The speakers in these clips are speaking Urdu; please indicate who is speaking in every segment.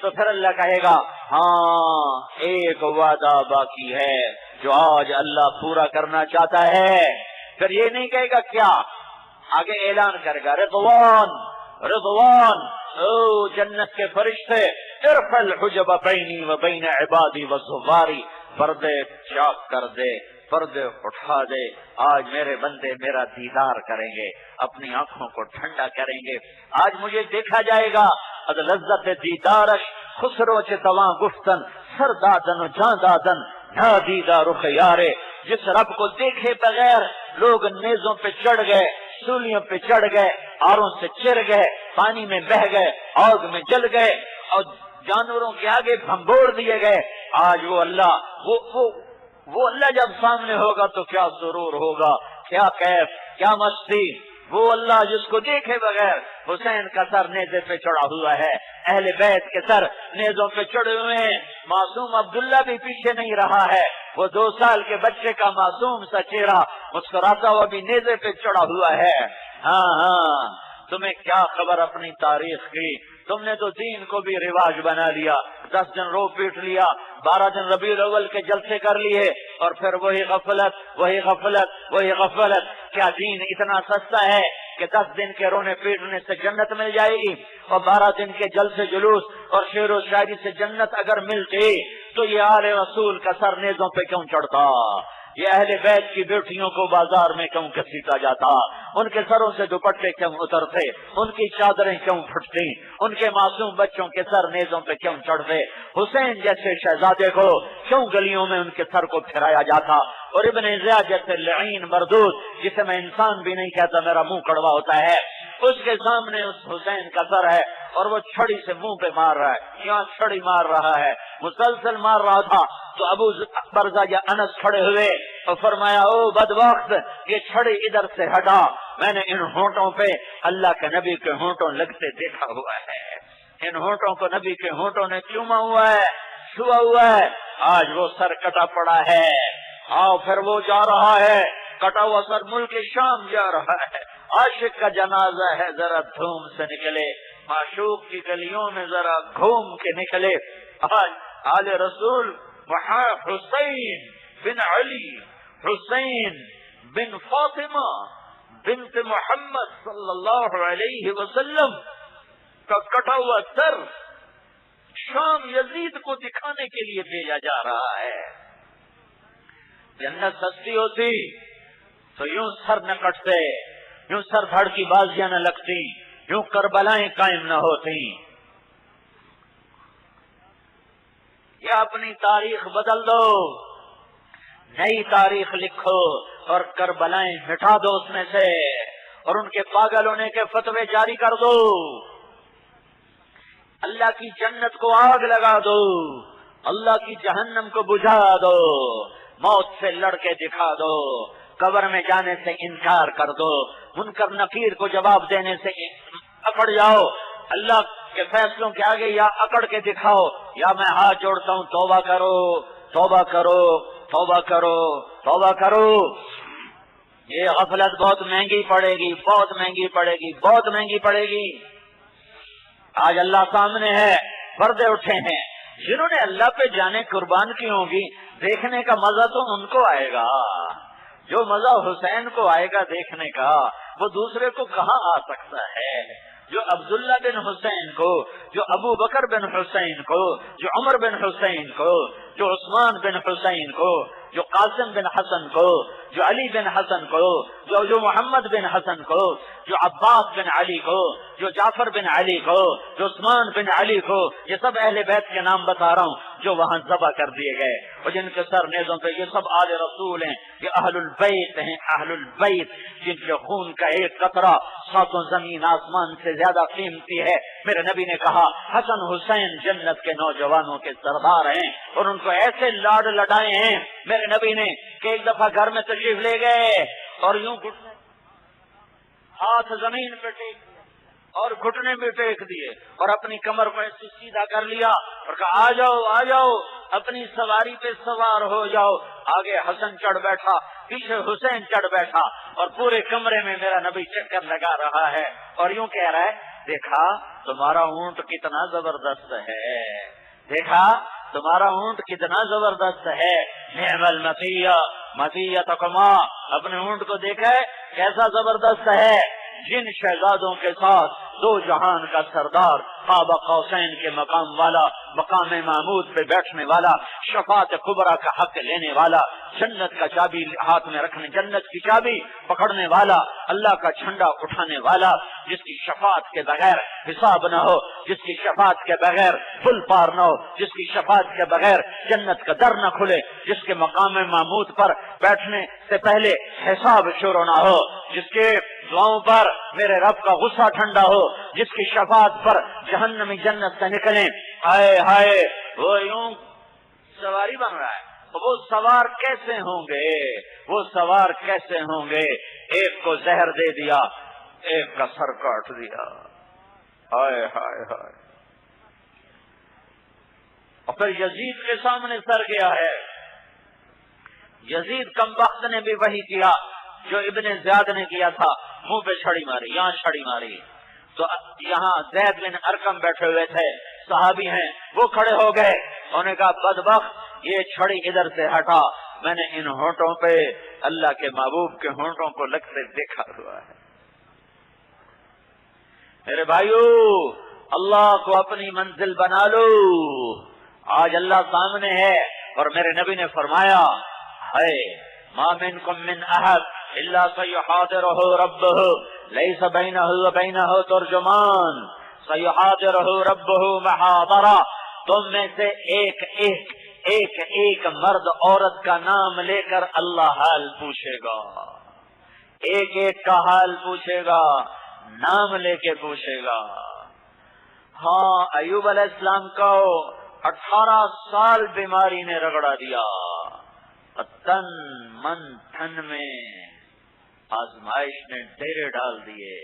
Speaker 1: تو پھر اللہ کہے گا ہاں ایک وعدہ باقی ہے جو آج اللہ پورا کرنا چاہتا ہے. پھر یہ نہیں کہے گا کیا, آگے اعلان کرے گا رضوان رضوان, او جنت کے فرشتے, ارفع الحجب بینی و بین عبادی والزواری, پردے چاک کر دے, پردے اٹھا دے, آج میرے بندے میرا دیدار کریں گے, اپنی آنکھوں کو ٹھنڈا کریں گے, آج مجھے دیکھا جائے گا. از لذت دیدارش خسرو چتواں گفتن سر دادن و جان دادن نادیدہ رخ یارے. جس رب کو دیکھے بغیر لوگ نیزوں پہ چڑھ گئے, سولیوں پہ چڑھ گئے, آروں سے چر گئے, پانی میں بہ گئے, آگ میں جل گئے, اور جانوروں کے آگے بھمبوڑ دیے گئے. آج وہ اللہ وہ اللہ جب سامنے ہوگا تو کیا سرور ہوگا, کیا کیف, کیا مستی. وہ اللہ جس کو دیکھے بغیر حسین کا سر نیزے پہ چڑھا ہوا ہے, اہل بیت کے سر نیزوں پہ چڑھے ہوئے ہیں, معصوم عبداللہ بھی پیچھے نہیں رہا ہے, وہ 2 سال کے بچے کا معصوم سا چہرہ مسکراتا ہوا بھی نیزے پہ چڑھا ہوا ہے. ہاں تمہیں کیا خبر اپنی تاریخ کی, تم نے تو دین کو بھی رواج بنا لیا, 10 دن رو پیٹ لیا, 12 دن ربیع الاول کے جلسے کر لیے, اور پھر وہی غفلت وہی غفلت وہی غفلت. کیا دین اتنا سستا ہے کہ 10 دن کے رونے پیٹنے سے جنت مل جائے گی, اور 12 دن کے جلسے جلوس اور شعر و شاعری سے جنت اگر ملتی تو یہ آل رسول کا سر نیزوں پہ کیوں چڑھتا, یہ اہل بیت کی بیٹیوں کو بازار میں کیوں گھسیٹا جاتا, ان کے سروں سے دوپٹے کیوں اترتے, ان کی چادریں کیوں پھٹتی, ان کے معصوم بچوں کے سر نیزوں پہ کیوں چڑھتے, حسین جیسے شہزادے کو کیوں گلیوں میں ان کے سر کو پھرایا جاتا, اور ابن زیاد جیسے لعین مردود جسے میں انسان بھی نہیں کہتا, میرا منہ کڑوا ہوتا ہے, اس کے سامنے اس حسین کا سر ہے اور وہ چھڑی سے منہ پہ مار رہا ہے, یہاں چھڑی مار رہا ہے, مسلسل مار رہا تھا. تو ابو برزہ یا انس کھڑے ہوئے اور فرمایا او بدبخت, یہ چھڑی ادھر سے ہٹا, میں نے ان ہونٹوں پہ اللہ کے نبی کے ہونٹوں لگتے دیکھا ہوا ہے, ان ہونٹوں کو نبی کے ہونٹوں نے چوما ہوا ہے, چھوا ہوا ہے. آج وہ سر کٹا پڑا ہے, آؤ پھر وہ جا رہا ہے, کٹا ہوا سر ملک شام جا رہا ہے. عاشق کا جنازہ ہے, ذرا دھوم سے نکلے, معشوق کی گلیوں میں ذرا گھوم کے نکلے. آج آل رسول حسین بن علی, حسین بن فاطمہ بنت محمد صلی اللہ علیہ وسلم کا کٹا ہوا سر شام یزید کو دکھانے کے لیے بھیجا جا رہا ہے. جنت سستی ہوتی تو یوں سر نہ کٹتے, یوں سر دھڑ کی بازیاں نہ لگتی, یوں کربلائیں قائم نہ ہوتی. یا اپنی تاریخ بدل دو, نئی تاریخ لکھو اور کربلائیں مٹا دو اس میں سے, اور ان کے پاگل ہونے کے فتوے جاری کر دو. اللہ کی جنت کو آگ لگا دو, اللہ کی جہنم کو بجھا دو, موت سے لڑ کے دکھا دو, قبر میں جانے سے انکار کر دو, منکر نکیر کو جواب دینے سے اکڑ جاؤ. اللہ کے فیصلوں کے آگے یا اکڑ کے دکھاؤ یا میں ہاتھ جوڑتا ہوں توبہ کرو, توبہ کرو, توبہ کرو, توبہ کرو. یہ غفلت بہت مہنگی پڑے گی, بہت مہنگی پڑے گی, بہت مہنگی پڑے گی. آج اللہ سامنے ہے, پردے اٹھے ہیں, جنہوں نے اللہ پہ جانے قربان کی ہوں گی, دیکھنے کا مزہ تو ان کو آئے گا. جو مزہ حسین کو آئے گا دیکھنے کا, وہ دوسرے کو کہاں آ سکتا ہے. جو عبداللہ بن حسین کو, جو ابو بکر بن حسین کو, جو عمر بن حسین کو, جو عثمان بن حسین کو, جو قاسم بن حسن کو, جو علی بن حسن کو, جو محمد بن حسن کو, جو عباس بن علی کو, جو جعفر بن علی کو, جو عثمان بن علی کو, یہ سب اہل بیت کے نام بتا رہا ہوں جو وہاں ذبح کر دیے گئے اور جن کے سر نیزوں پہ, یہ سب آل رسول ہیں, یہ اہل البیت ہیں, اہل البیت جن کے خون کا ایک قطرہ ساتوں زمین آسمان سے زیادہ قیمتی ہے. میرے نبی نے کہا حسن حسین جنت کے نوجوانوں کے سردار ہیں, اور ان کو ایسے لاڈ لڈائے ہیں میرے نبی نے کہ ایک دفعہ گھر میں تشریف لے گئے اور یوں ہاتھ زمین پہ ٹیک اور گھٹنے بھی ٹیک دیے اور اپنی کمر کو ایسے سیدھا کر لیا اور کہا آ جاؤ آ جاؤ, اپنی سواری پہ سوار ہو جاؤ. آگے حسن چڑھ بیٹھا, پیچھے حسین چڑھ بیٹھا, اور پورے کمرے میں میرا نبی چکر لگا رہا ہے اور یوں کہہ رہا ہے دیکھا تمہارا اونٹ کتنا زبردست ہے، دیکھا تمہارا اونٹ کتنا زبردست ہے، نعم المطیہ مطیتکما، اپنے اونٹ کو دیکھا ہے کیسا زبردست ہے، جن شہزادوں کے ساتھ دو جہان کا سردار قاب قوسین کے مقام والا، مقام محمود پہ بیٹھنے والا، شفاعت کبریٰ کا حق لینے والا، جنت کا چابی ہاتھ میں رکھنے، جنت کی چابی پکڑنے والا، اللہ کا جھنڈا اٹھانے والا، جس کی شفاعت کے بغیر حساب نہ ہو، جس کی شفاعت کے بغیر پل پار نہ ہو، جس کی شفاعت کے بغیر جنت کا در نہ کھلے، جس کے مقام محمود پر بیٹھنے سے پہلے حساب شروع نہ ہو، جس کے دعاؤں پر میرے رب کا غصہ ٹھنڈا ہو، جس کی شفاعت پر جہنمی جنت سے نکلیں، ہائے ہائے وہ یوں سواری بن رہا ہے، وہ سوار کیسے ہوں گے، وہ سوار کیسے ہوں گے، ایک کو زہر دے دیا، ایک کا سر کاٹ دیا، ہائے ہائے ہائے، اور پھر یزید کے سامنے سر گیا ہے، یزید کمبخت نے بھی وہی کیا جو ابن زیاد نے کیا تھا، منہ پہ چھڑی ماری، یہاں چھڑی ماری، تو یہاں زید بن ارقم بیٹھے ہوئے تھے، صحابی ہیں، وہ کھڑے ہو گئے، انہوں نے کہا بدبخت یہ چھڑی ادھر سے ہٹا، میں نے ان ہونٹوں پہ اللہ کے محبوب کے ہونٹوں کو لگتے دیکھا ہوا ہے۔ میرے بھائیو اللہ کو اپنی منزل بنا لو، آج اللہ سامنے ہے، اور میرے نبی نے فرمایا ہے ما منکم من احد الا سیحاضرہ ربہ لیس بینہ وبینہ ترجمان، سیحاضرہ ربہ محاضرہ، تم میں سے ایک مرد عورت کا نام لے کر اللہ حال پوچھے گا، ایک ایک کا حال پوچھے گا، نام لے کے پوچھے گا۔ ہاں ایوب علیہ السلام کو 18 سال بیماری نے رگڑا دیا، تن من تن میں آزمائش نے ڈیرے ڈال دیے،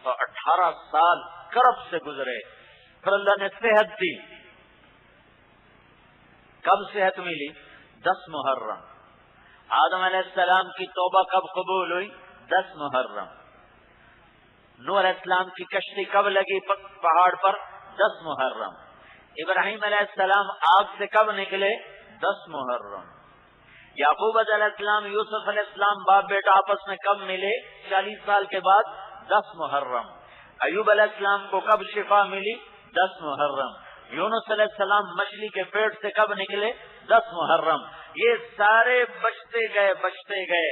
Speaker 1: تو 18 سال کرب سے گزرے، پھر اللہ نے صحت دی۔ کب صحت ملی؟ 10 محرم۔ آدم علیہ السلام کی توبہ کب قبول ہوئی؟ 10 محرم۔ نوح علیہ السلام کی کشتی کب لگی پہاڑ پر؟ 10 محرم۔ ابراہیم علیہ السلام آگ سے کب نکلے؟ 10 محرم۔ یعقوب علیہ السلام یوسف علیہ السلام باپ بیٹا آپس میں کب ملے؟ 40 سال کے بعد 10 محرم۔ ایوب علیہ السلام کو کب شفا ملی؟ 10 محرم۔ یونس علیہ السلام مچھلی کے پیٹ سے کب نکلے؟ 10 محرم۔ یہ سارے بچتے گئے،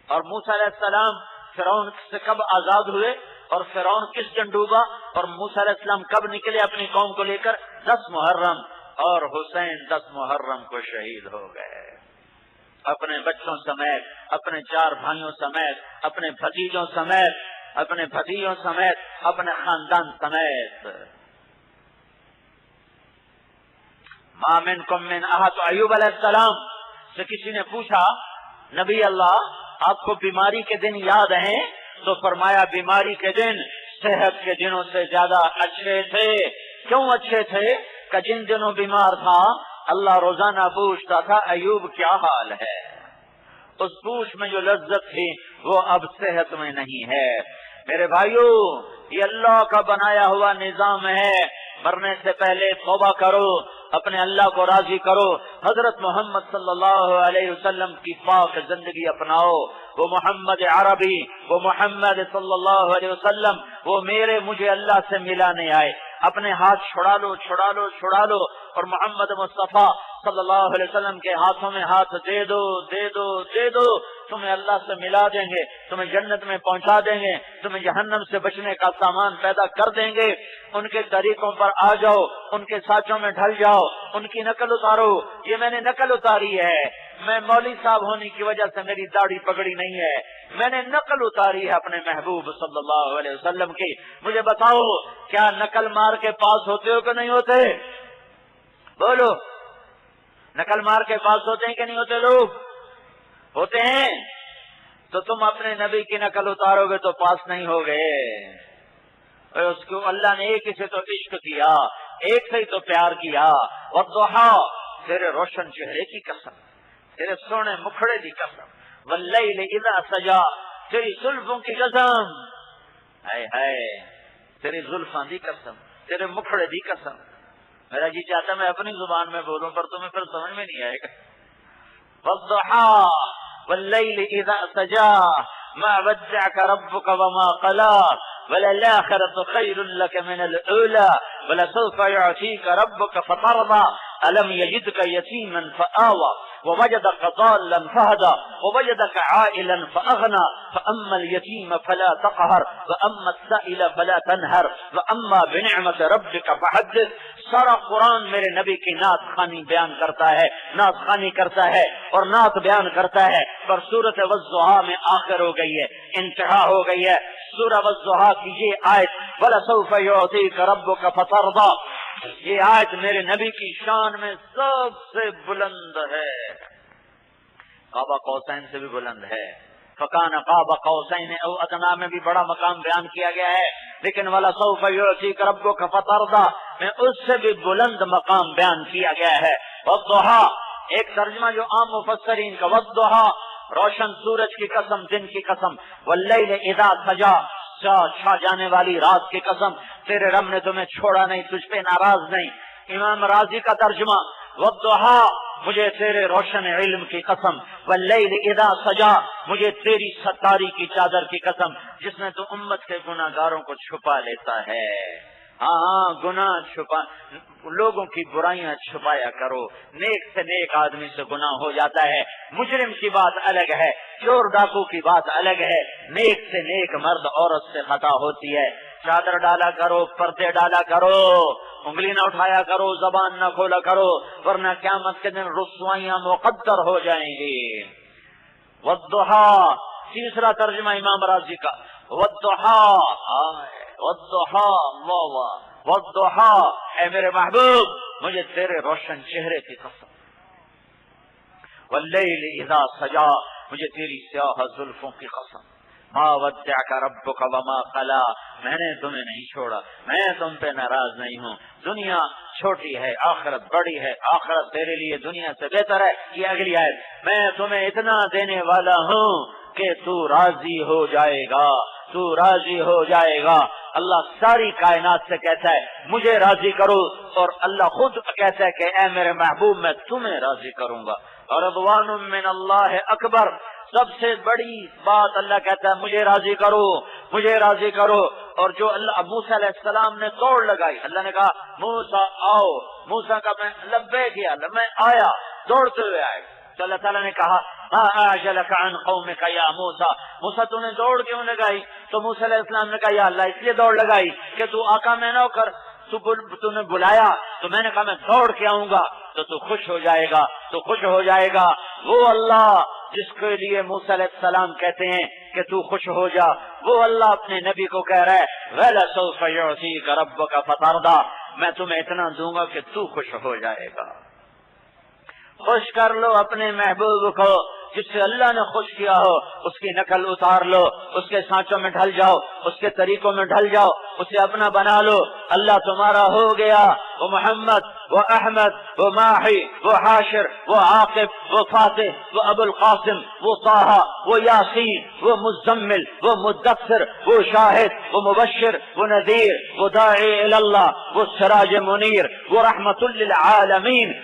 Speaker 1: اور موسیٰ علیہ السلام فرعون سے کب آزاد ہوئے، اور فرعون کس دن ڈوبا، اور موسیٰ علیہ السلام کب نکلے اپنی قوم کو لے کر؟ 10 محرم۔ اور حسین 10 محرم کو شہید ہو گئے، اپنے بچوں سمیت، اپنے 4 بھائیوں سمیت، اپنے بھتیجوں سمیت، اپنے خاندان سمیت۔ ما منکم من احد، ایوب علیہ السلام سے کسی نے پوچھا نبی اللہ آپ کو بیماری کے دن یاد ہیں؟ تو فرمایا بیماری کے دن صحت کے دنوں سے زیادہ اچھے تھے۔ کیوں اچھے تھے؟ کہ جن دنوں بیمار تھا اللہ روزانہ پوچھتا تھا ایوب کیا حال ہے، اس پوچھ میں جو لذت تھی وہ اب صحت میں نہیں ہے۔ میرے بھائیو یہ اللہ کا بنایا ہوا نظام ہے، مرنے سے پہلے توبہ کرو، اپنے اللہ کو راضی کرو، حضرت محمد صلی اللہ علیہ وسلم کی پاک زندگی اپناؤ، وہ محمد عربی، وہ محمد صلی اللہ علیہ وسلم، وہ مجھے اللہ سے ملانے آئے، اپنے ہاتھ چھڑا لو اور محمد مصطفیٰ صلی اللہ علیہ وسلم کے ہاتھوں میں ہاتھ دے دو، تمہیں اللہ سے ملا دیں گے، تمہیں جنت میں پہنچا دیں گے، تمہیں جہنم سے بچنے کا سامان پیدا کر دیں گے۔ ان کے طریقوں پر آ جاؤ، ان کے ساتھوں میں ڈھل جاؤ، ان کی نقل اتارو۔ یہ میں نے نقل اتاری ہے، میں مولوی صاحب ہونے کی وجہ سے میری داڑھی پگڑی نہیں ہے، میں نے نقل اتاری ہے اپنے محبوب صلی اللہ علیہ وسلم کی۔ مجھے بتاؤ کیا نقل مار کے پاس ہوتے ہو کہ نہیں ہوتے؟ بولو، نقل مار کے پاس ہوتے ہیں کہ نہیں ہوتے؟ لوگ ہوتے ہیں، تو تم اپنے نبی کی نقل اتارو گے تو پاس نہیں ہوگے۔ اس کو اللہ نے ایک ہی سے تو عشق کیا، ایک سے ہی تو پیار کیا۔ والضحیٰ، تیرے روشن چہرے کی قسم، تیرے سونے مکھڑے کی قسم، واللیل اذا سجا، تیری زلفوں کی قسم، ہائے ہائے تیری زلفاں دی قسم، تیرے مکھڑے دی قسم، میرا جی چاہتا میں اپنی زبان میں بولوں پر تمہیں پھر سمجھ میں نہیں آئے گا. والضحى والليل اذا سجى ما ودعك ربك وما قلى وللآخرة خير لك من الأولى ولسوف يعطيك ربك فترضى ألم يجدك يتيما فآوى ووجدك ضالا فهدى ووجدك عائلا فأغنى فأما اليتيم فلا تقهر وأما السائل فلا تنهر وأما بنعمة ربك فحدث. سارا قرآن میرے نبی کی نعت خوانی بیان کرتا ہے، نعت خوانی کرتا ہے اور نعت بیان کرتا ہے. پر سورۃ والضحیٰ میں آخر ہو گئی ہے، انتہا ہو گئی ہے. سورہ والضحیٰ کی یہ آیت وَلَسَوْفَ يُعْطِيكَ رَبُّكَ فَتَرْضَىٰ، یہ آیت میرے نبی کی شان میں سب سے بلند ہے، قاب قوسین سے بھی بلند ہے. فَكَانَ قَابَ قَوْسَيْنِ أَوْ أَدْنَىٰ میں بھی بڑا مقام بیان کیا گیا ہے، لیکن وَلَسَوْفَ يُعْطِيكَ رَبُّكَ فَتَرْضَىٰ میں اس سے بھی بلند مقام بیان کیا گیا ہے. والضحیٰ ایک ترجمہ جو عام مفسرین کا، والضحیٰ روشن سورج کی قسم، دن کی قسم، واللیل اذا سجا چھا جانے والی رات کی قسم، تیرے رب نے تمہیں چھوڑا نہیں، تجھ پہ ناراض نہیں. امام راضی کا ترجمہ والضحیٰ مجھے تیرے روشن علم کی قسم، واللیل اذا سجا مجھے تیری ستاری کی چادر کی قسم جس میں تو امت کے گناہ گاروں کو چھپا لیتا ہے. ہاں گناہ چھپا، لوگوں کی برائیاں چھپایا کرو، نیک سے نیک آدمی سے گناہ ہو جاتا ہے. مجرم کی بات الگ ہے، چور ڈاکو کی بات الگ ہے، نیک سے نیک مرد عورت سے خطا ہوتی ہے. چادر ڈالا کرو، پردے ڈالا کرو، انگلی نہ اٹھایا کرو، زبان نہ کھولا کرو، ورنہ قیامت کے دن رسوائیاں مقدر ہو جائیں گی. والضحیٰ تیسرا ترجمہ امام راضی کا، والضحیٰ والضحیٰ اے میرے محبوب مجھے تیرے روشن چہرے کی قسم، واللیل اذا سجا مجھے تیری سیاہ زلفوں کی قسم، ما ودعک ربک وما قلا میں نے تمہیں نہیں چھوڑا، میں تم پہ ناراض نہیں ہوں. دنیا چھوٹی ہے، آخرت بڑی ہے، آخرت تیرے لیے دنیا سے بہتر ہے. یہ اگلی آیت، میں تمہیں اتنا دینے والا ہوں کہ تو راضی ہو جائے گا، تو راضی ہو جائے گا. اللہ ساری کائنات سے کہتا ہے مجھے راضی کرو، اور اللہ خود کہتا ہے کہ اے میرے محبوب میں تمہیں راضی کروں گا. اور رضوان من اللہ اکبر، سب سے بڑی بات اللہ کہتا ہے مجھے راضی کرو، مجھے راضی کرو. اور جو اللہ موسیٰ علیہ السلام نے توڑ لگائی، اللہ نے کہا موسیٰ آؤ، موسیٰ کا میں لبے کیا، میں آیا، دوڑتے ہوئے آئے. تو اللہ تعالیٰ نے کہا ما اعجلک عن قومک یا موسیٰ، موسیٰ تو نے دوڑ کیوں لگائی؟ تو موسیٰ علیہ السلام نے کہا یا اللہ اس لیے دوڑ لگائی کہ تو آقا میں نہ ہو کر تو نے بلایا تو میں نے کہا میں دوڑ کے آؤں گا تو خوش ہو جائے گا، تو خوش ہو جائے گا. وہ اللہ جس کے لیے موسیٰ علیہ السلام کہتے ہیں کہ تو خوش ہو جا، وہ اللہ اپنے نبی کو کہہ رہا ہے وَلَسَوْفَ يُعْطِيكَ رَبُّكَ فَتَرْضَىٰ میں تمہیں اتنا دوں گا کہ تو خوش ہو جائے گا. خوش کر لو اپنے محبوب کو جس سے اللہ نے خوش کیا ہو، اس کی نقل اتار لو، اس کے سانچوں میں ڈھل جاؤ، اس کے طریقوں میں ڈھل جاؤ، اسے اپنا بنا لو. اللہ تمہارا ہو گیا، وہ محمد، وہ احمد، وہ ماہی، وہ حاشر، وہ عاقب، وہ فاتح، وہ ابو القاسم، وہ طٰہٰ، وہ یاسین، وہ مزمل، وہ مدثر، وہ شاہد، وہ مبشر، وہ نذیر، وہ داعی الی اللہ، وہ سراج منیر، وہ رحمت للعالمین،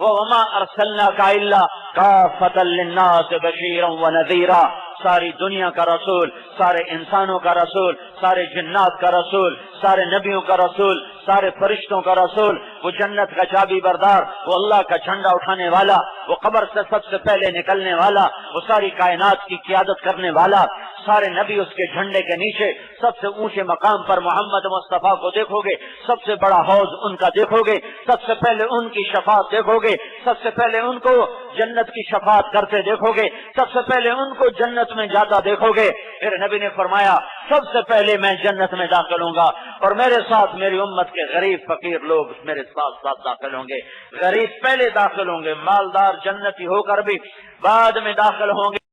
Speaker 1: وما ارسلناک الا کافۃ للناس بشیرا ونذیرا. ساری دنیا کا رسول، سارے انسانوں کا رسول، سارے جنات کا رسول، سارے نبیوں کا رسول، سارے فرشتوں کا رسول، وہ جنت کا چابی بردار، وہ اللہ کا جھنڈا اٹھانے والا، وہ قبر سے سب سے پہلے نکلنے والا، وہ ساری کائنات کی قیادت کرنے والا. سارے نبی اس کے جھنڈے کے نیچے سب سے اونچے مقام پر محمد مصطفیٰ کو دیکھو گے، سب سے بڑا حوض ان کا دیکھو گے، سب سے پہلے ان کی شفاعت دیکھو گے، سب سے پہلے ان کو جنت کی شفاعت کرتے دیکھو گے، سب سے پہلے ان کو جنت میں جاتا دیکھو گے. میرے نبی نے فرمایا سب سے پہلے میں جنت میں داخل ہوں گا اور میرے ساتھ میری امت کے غریب فقیر لوگ میرے ساتھ ساتھ داخل ہوں گے. غریب پہلے داخل ہوں گے، مالدار جنتی ہو کر بھی بعد میں داخل ہوں گے.